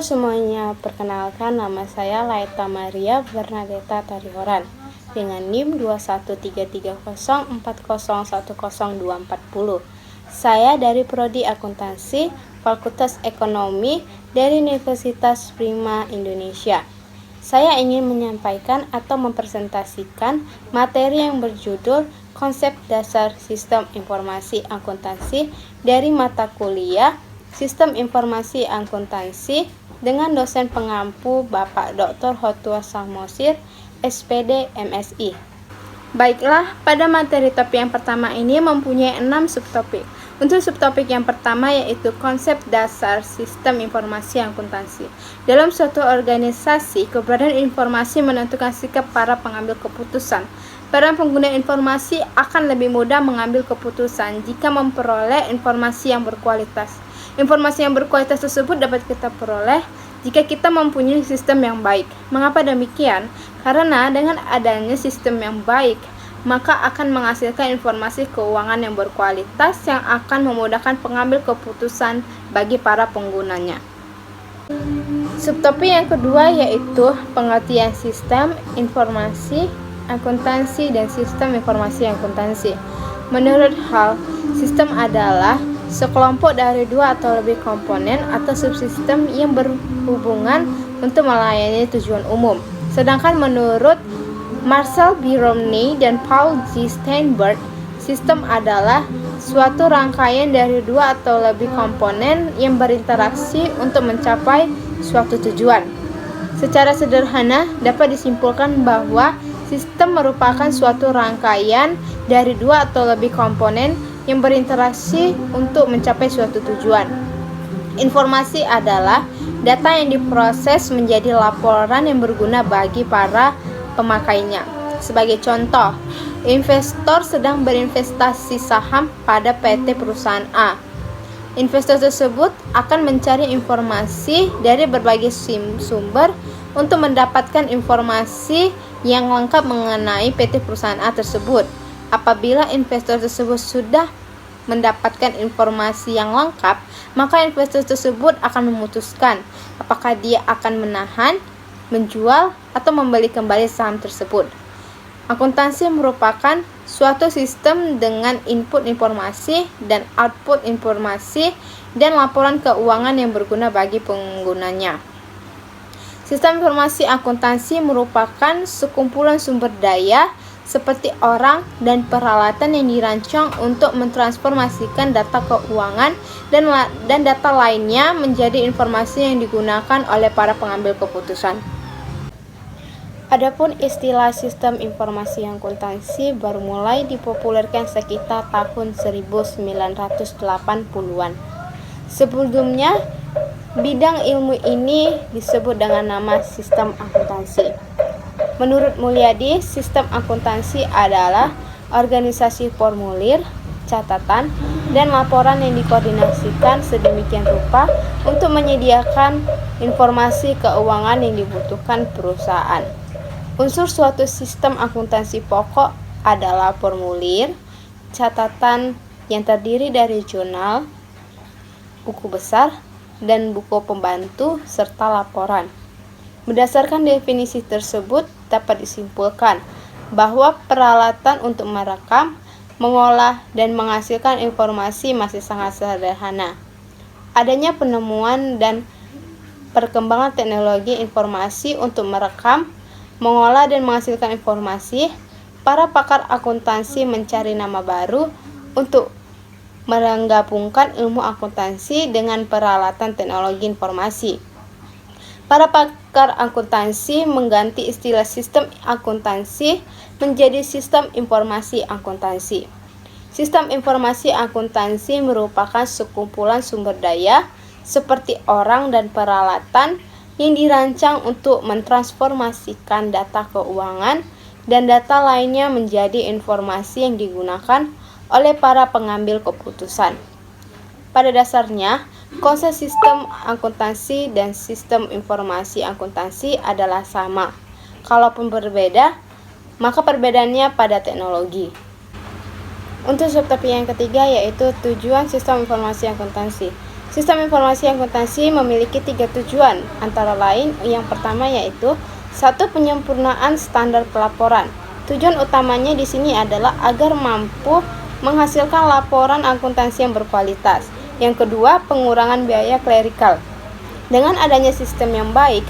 semuanya, perkenalkan nama saya Laita Maria Bernadetta Tarihoran dengan NIM 21330401024. Saya dari Prodi Akuntansi, Fakultas Ekonomi dari Universitas Prima Indonesia. Saya ingin menyampaikan atau mempresentasikan materi yang berjudul Konsep Dasar Sistem Informasi Akuntansi dari mata kuliah Sistem Informasi Akuntansi dengan dosen pengampu Bapak Dr. Hotua Samosir, SPD, MSI. Baiklah, pada materi topik yang pertama ini mempunyai 6 subtopik. Untuk subtopik yang pertama yaitu konsep dasar sistem informasi akuntansi. Dalam suatu organisasi, keberadaan informasi menentukan sikap para pengambil keputusan. Para pengguna informasi akan lebih mudah mengambil keputusan jika memperoleh informasi yang berkualitas. Informasi yang berkualitas tersebut dapat kita peroleh jika kita mempunyai sistem yang baik. Mengapa demikian? Karena dengan adanya sistem yang baik, maka akan menghasilkan informasi keuangan yang berkualitas yang akan memudahkan pengambil keputusan bagi para penggunanya. Subtopik yang kedua yaitu pengertian sistem informasi akuntansi dan sistem informasi akuntansi. Menurut Hall, sistem adalah sekelompok dari dua atau lebih komponen atau subsistem yang berhubungan untuk melayani tujuan umum. Sedangkan menurut Marcel B. Romney dan Paul G. Steinberg, sistem adalah suatu rangkaian dari dua atau lebih komponen yang berinteraksi untuk mencapai suatu tujuan. Secara sederhana, dapat disimpulkan bahwa sistem merupakan suatu rangkaian dari dua atau lebih komponen yang berinteraksi untuk mencapai suatu tujuan. Informasi adalah data yang diproses menjadi laporan yang berguna bagi para pemakainya. Sebagai contoh, investor sedang berinvestasi saham pada PT perusahaan A. Investor tersebut akan mencari informasi dari berbagai sumber untuk mendapatkan informasi yang lengkap mengenai PT perusahaan A tersebut. Apabila investor tersebut sudah mendapatkan informasi yang lengkap, maka investor tersebut akan memutuskan apakah dia akan menahan, menjual, atau membeli kembali saham tersebut. Akuntansi merupakan suatu sistem dengan input informasi dan output informasi dan laporan keuangan yang berguna bagi penggunanya. Sistem informasi akuntansi merupakan sekumpulan sumber daya seperti orang dan peralatan yang dirancang untuk mentransformasikan data keuangan dan data lainnya menjadi informasi yang digunakan oleh para pengambil keputusan. Adapun istilah sistem informasi akuntansi baru mulai dipopulerkan sekitar tahun 1980-an. Sebelumnya, bidang ilmu ini disebut dengan nama sistem akuntansi. Menurut Mulyadi, sistem akuntansi adalah organisasi formulir, catatan, dan laporan yang dikoordinasikan sedemikian rupa untuk menyediakan informasi keuangan yang dibutuhkan perusahaan. Unsur suatu sistem akuntansi pokok adalah formulir, catatan yang terdiri dari jurnal, buku besar, dan buku pembantu, serta laporan. Berdasarkan definisi tersebut, dapat disimpulkan bahwa peralatan untuk merekam, mengolah, dan menghasilkan informasi masih sangat sederhana. Adanya penemuan dan perkembangan teknologi informasi untuk merekam, mengolah, dan menghasilkan informasi, para pakar akuntansi mencari nama baru untuk menggabungkan ilmu akuntansi dengan peralatan teknologi informasi. Para pakar akuntansi mengganti istilah sistem akuntansi menjadi sistem informasi akuntansi. Sistem informasi akuntansi merupakan sekumpulan sumber daya seperti orang dan peralatan yang dirancang untuk mentransformasikan data keuangan dan data lainnya menjadi informasi yang digunakan oleh para pengambil keputusan. Pada dasarnya, konsep sistem akuntansi dan sistem informasi akuntansi adalah sama. Kalaupun berbeda, maka perbedaannya pada teknologi. Untuk subtopik yang ketiga yaitu tujuan sistem informasi akuntansi. Sistem informasi akuntansi memiliki 3 tujuan, antara lain yang pertama yaitu 1. Penyempurnaan standar pelaporan. Tujuan utamanya di sini adalah agar mampu menghasilkan laporan akuntansi yang berkualitas. Yang kedua, pengurangan biaya klerikal. Dengan adanya sistem yang baik,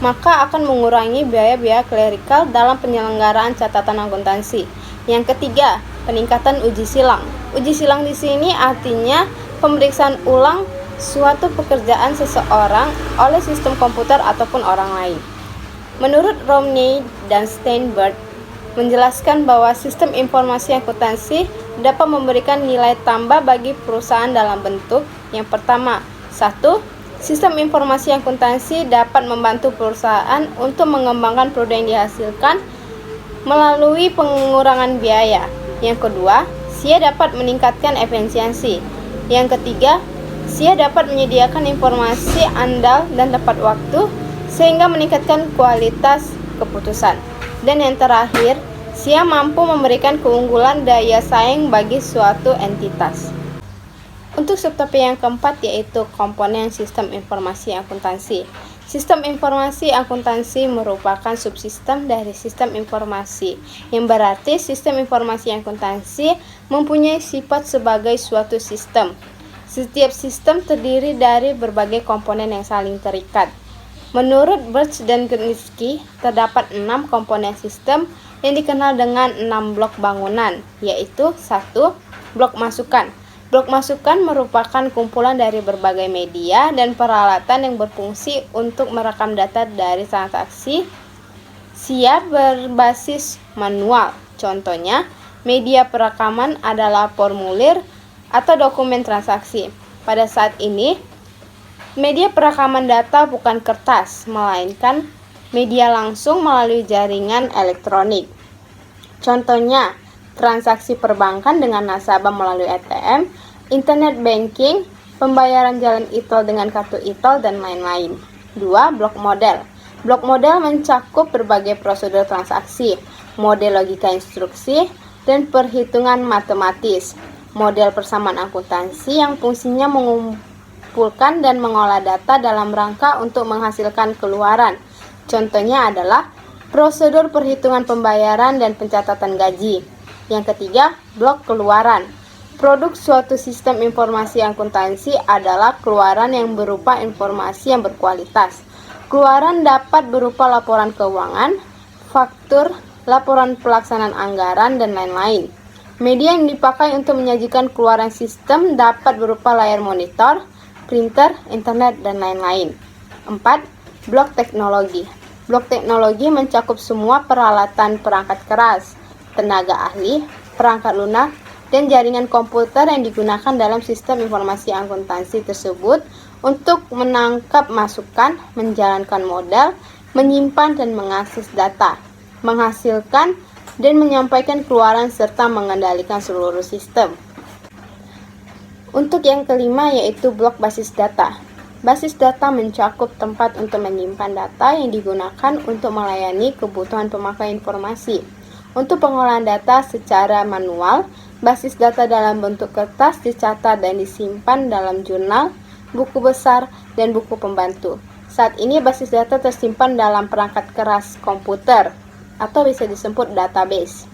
maka akan mengurangi biaya-biaya klerikal dalam penyelenggaraan catatan akuntansi. Yang ketiga, peningkatan uji silang. Uji silang di sini artinya pemeriksaan ulang suatu pekerjaan seseorang oleh sistem komputer ataupun orang lain. Menurut Romney dan Steinberg menjelaskan bahwa sistem informasi akuntansi dapat memberikan nilai tambah bagi perusahaan dalam bentuk yang pertama, 1. Sistem informasi akuntansi dapat membantu perusahaan untuk mengembangkan produk yang dihasilkan melalui pengurangan biaya. Yang kedua, SIA dapat meningkatkan efisiensi. Yang ketiga, SIA dapat menyediakan informasi andal dan tepat waktu sehingga meningkatkan kualitas keputusan. Dan yang terakhir, SIA mampu memberikan keunggulan daya saing bagi suatu entitas. Untuk subtopik yang keempat yaitu komponen sistem informasi akuntansi. Sistem informasi akuntansi merupakan subsistem dari sistem informasi, yang berarti sistem informasi akuntansi mempunyai sifat sebagai suatu sistem. Setiap sistem terdiri dari berbagai komponen yang saling terikat. Menurut Birch dan Gurnitzky, terdapat 6 komponen sistem yang dikenal dengan 6 blok bangunan, yaitu 1. Blok masukan. Blok masukan merupakan kumpulan dari berbagai media dan peralatan yang berfungsi untuk merekam data dari transaksi SIA berbasis manual. Contohnya, media perekaman adalah formulir atau dokumen transaksi. Pada saat ini, media perekaman data bukan kertas, melainkan media langsung melalui jaringan elektronik. Contohnya, transaksi perbankan dengan nasabah melalui ATM, internet banking, pembayaran jalan e-tol dengan kartu e-tol, dan lain-lain. 2. Blok model. Blok model mencakup berbagai prosedur transaksi, model logika instruksi, dan perhitungan matematis. Model persamaan akuntansi yang fungsinya mengumpulkan dan mengolah data dalam rangka untuk menghasilkan keluaran. Contohnya adalah prosedur perhitungan pembayaran dan pencatatan gaji. Yang ketiga, blok keluaran. Produk suatu sistem informasi akuntansi adalah keluaran yang berupa informasi yang berkualitas. Keluaran dapat berupa laporan keuangan, faktur, laporan pelaksanaan anggaran, dan lain-lain. Media yang dipakai untuk menyajikan keluaran sistem dapat berupa layar monitor, printer, internet, dan lain-lain. 4. Blok teknologi. Blok teknologi mencakup semua peralatan perangkat keras, tenaga ahli, perangkat lunak, dan jaringan komputer yang digunakan dalam sistem informasi akuntansi tersebut untuk menangkap masukan, menjalankan modal, menyimpan dan mengakses data, menghasilkan dan menyampaikan keluaran serta mengendalikan seluruh sistem. Untuk yang kelima yaitu blok basis data. Basis data mencakup tempat untuk menyimpan data yang digunakan untuk melayani kebutuhan pemakai informasi. Untuk pengolahan data secara manual, basis data dalam bentuk kertas dicatat dan disimpan dalam jurnal, buku besar, dan buku pembantu. Saat ini basis data tersimpan dalam perangkat keras komputer atau bisa disebut database.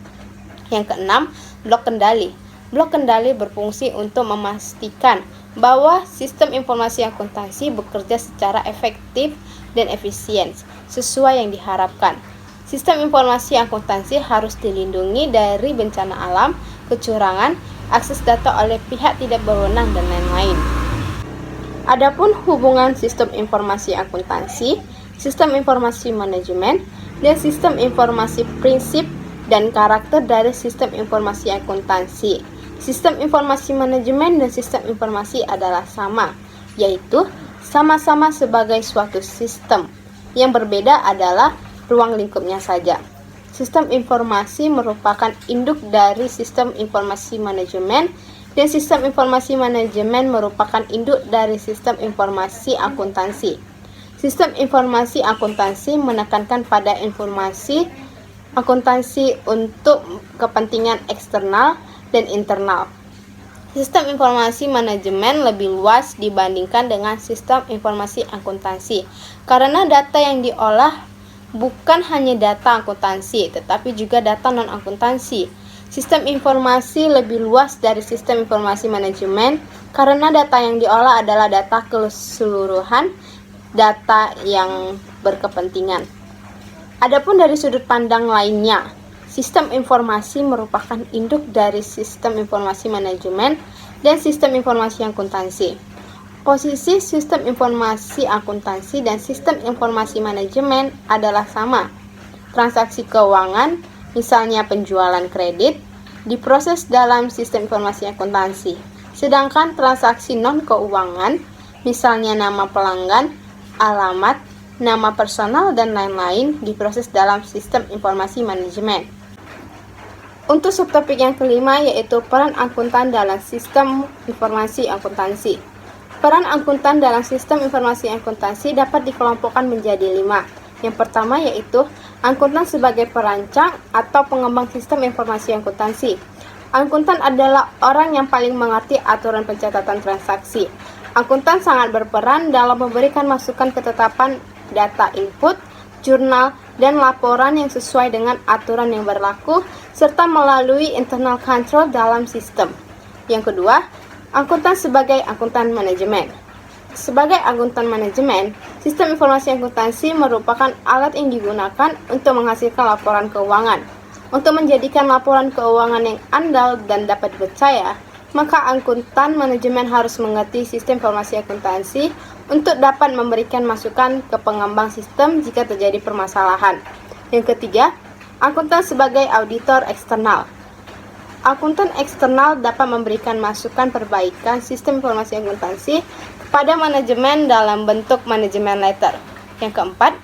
Yang keenam, blok kendali. Blok kendali berfungsi untuk memastikan bahwa sistem informasi akuntansi bekerja secara efektif dan efisien sesuai yang diharapkan. Sistem informasi akuntansi harus dilindungi dari bencana alam, kecurangan, akses data oleh pihak tidak berwenang, dan lain-lain. Adapun hubungan sistem informasi akuntansi, sistem informasi manajemen, dan sistem informasi prinsip dan karakter dari sistem informasi akuntansi. Sistem informasi manajemen dan sistem informasi adalah sama, yaitu sama-sama sebagai suatu sistem. Yang berbeda adalah ruang lingkupnya saja. Sistem informasi merupakan induk dari sistem informasi manajemen, dan sistem informasi manajemen merupakan induk dari sistem informasi akuntansi. Sistem informasi akuntansi menekankan pada informasi akuntansi untuk kepentingan eksternal dan internal. Sistem informasi manajemen lebih luas dibandingkan dengan sistem informasi akuntansi, karena data yang diolah bukan hanya data akuntansi, tetapi juga data non-akuntansi. Sistem informasi lebih luas dari sistem informasi manajemen, karena data yang diolah adalah data keseluruhan, data yang berkepentingan. Adapun dari sudut pandang lainnya, sistem informasi merupakan induk dari sistem informasi manajemen dan sistem informasi akuntansi. Posisi sistem informasi akuntansi dan sistem informasi manajemen adalah sama. Transaksi keuangan, misalnya penjualan kredit, diproses dalam sistem informasi akuntansi. Sedangkan transaksi non-keuangan, misalnya nama pelanggan, alamat, nama personal, dan lain-lain, diproses dalam sistem informasi manajemen. Untuk subtopik yang kelima yaitu peran akuntan dalam sistem informasi akuntansi. Peran akuntan dalam sistem informasi akuntansi dapat dikelompokkan menjadi 5. Yang pertama yaitu akuntan sebagai perancang atau pengembang sistem informasi akuntansi. Akuntan adalah orang yang paling mengerti aturan pencatatan transaksi. Akuntan sangat berperan dalam memberikan masukan ketetapan data input, jurnal, dan laporan yang sesuai dengan aturan yang berlaku, serta melalui internal control dalam sistem. Yang kedua, akuntan sebagai akuntan manajemen. Sebagai akuntan manajemen, sistem informasi akuntansi merupakan alat yang digunakan untuk menghasilkan laporan keuangan. Untuk menjadikan laporan keuangan yang andal dan dapat dipercaya, maka akuntan manajemen harus mengerti sistem informasi akuntansi untuk dapat memberikan masukan ke pengembang sistem jika terjadi permasalahan. Yang ketiga, akuntan sebagai auditor eksternal. Akuntan eksternal dapat memberikan masukan perbaikan sistem informasi akuntansi kepada manajemen dalam bentuk manajemen letter. Yang keempat,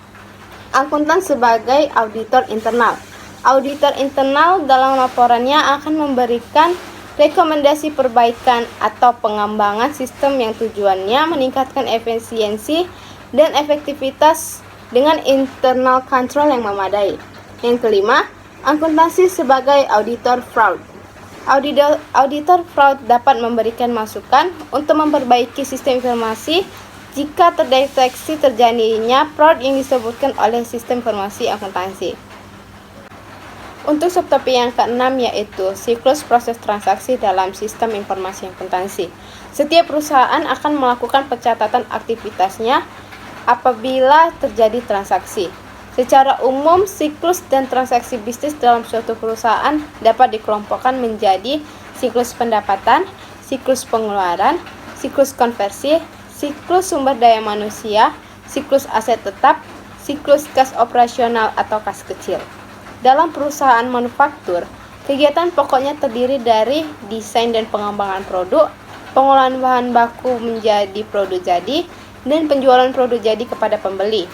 akuntan sebagai auditor internal. Auditor internal dalam laporannya akan memberikan rekomendasi perbaikan atau pengembangan sistem yang tujuannya meningkatkan efisiensi dan efektivitas dengan internal control yang memadai. Yang kelima, akuntansi sebagai auditor fraud. Auditor fraud dapat memberikan masukan untuk memperbaiki sistem informasi jika terdeteksi terjadinya fraud yang disebutkan oleh sistem informasi akuntansi. Untuk subtopik yang keenam yaitu siklus proses transaksi dalam sistem informasi akuntansi. Setiap perusahaan akan melakukan pencatatan aktivitasnya apabila terjadi transaksi. Secara umum, siklus dan transaksi bisnis dalam suatu perusahaan dapat dikelompokkan menjadi siklus pendapatan, siklus pengeluaran, siklus konversi, siklus sumber daya manusia, siklus aset tetap, siklus kas operasional atau kas kecil. Dalam perusahaan manufaktur, kegiatan pokoknya terdiri dari desain dan pengembangan produk, pengolahan bahan baku menjadi produk jadi, dan penjualan produk jadi kepada pembeli.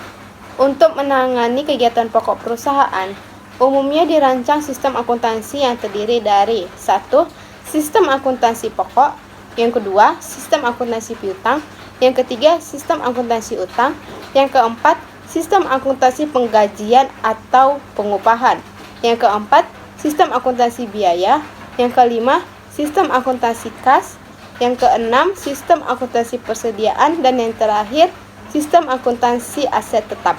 Untuk menangani kegiatan pokok perusahaan, umumnya dirancang sistem akuntansi yang terdiri dari 1. Sistem akuntansi pokok, yang kedua, sistem akuntansi piutang, yang ketiga, sistem akuntansi utang, yang keempat, sistem akuntansi penggajian atau pengupahan, yang keempat, sistem akuntansi biaya, yang kelima, sistem akuntansi kas, yang keenam, sistem akuntansi persediaan, dan yang terakhir, sistem akuntansi aset tetap.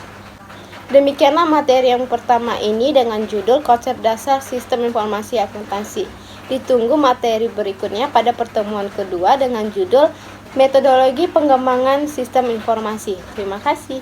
Demikianlah materi yang pertama ini dengan judul konsep dasar sistem informasi akuntansi. Ditunggu materi berikutnya pada pertemuan kedua dengan judul metodologi pengembangan sistem informasi. Terima kasih.